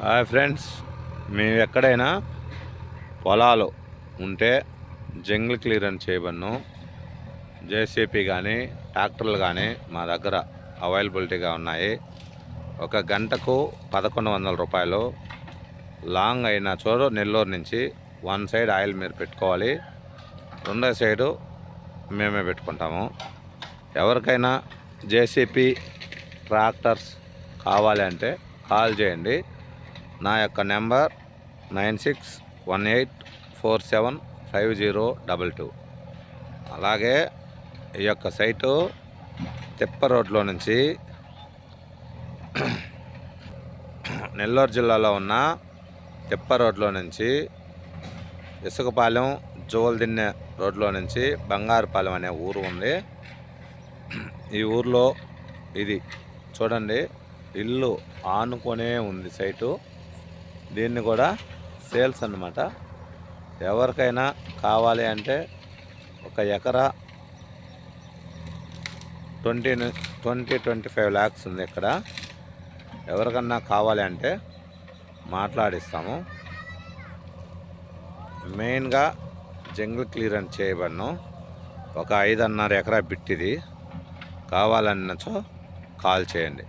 Hi friends, మేము ఎక్కడైనా పొలాలు ఉంటే జంగిల్ క్లియరెన్స్ చేయబడను జేసీపీ కానీ ట్రాక్టర్లు కానీ మా దగ్గర అవైలబిలిటీగా ఉన్నాయి. ఒక గంటకు 1100 రూపాయలు. లాంగ్ అయిన చోటు నెల్లూరు నుంచి వన్ సైడ్ ఆయిల్ మీరు పెట్టుకోవాలి, రెండో సైడు మేమే పెట్టుకుంటాము. ఎవరికైనా జేసీపీ ట్రాక్టర్స్ కావాలి అంటే కాల్ చేయండి. నా యొక్క నెంబర్ 9618475022. అలాగే ఈ యొక్క సైటు తిప్ప రోడ్లో నుంచి నెల్లూరు జిల్లాలో ఉన్న తిప్ప రోడ్లో నుంచి ఇసుకపాలెం జోల్దిన్నె రోడ్లో నుంచి బంగారుపాలెం అనే ఊరు ఉంది. ఈ ఊర్లో ఇది చూడండి, ఇల్లు ఆనుకొనే ఉంది సైటు. దీన్ని కూడా సేల్స్ అన్నమాట. ఎవరికైనా కావాలి అంటే ఒక ఎకరా 25 lakhs ఉంది ఇక్కడ. ఎవరికన్నా కావాలి అంటే మాట్లాడిస్తాము. మెయిన్గా జంగిల్ క్లియరెన్స్ చేయబడను. ఒక 5.5 ఎకరా బిట్టిది. కావాలన్నచో కాల్ చేయండి.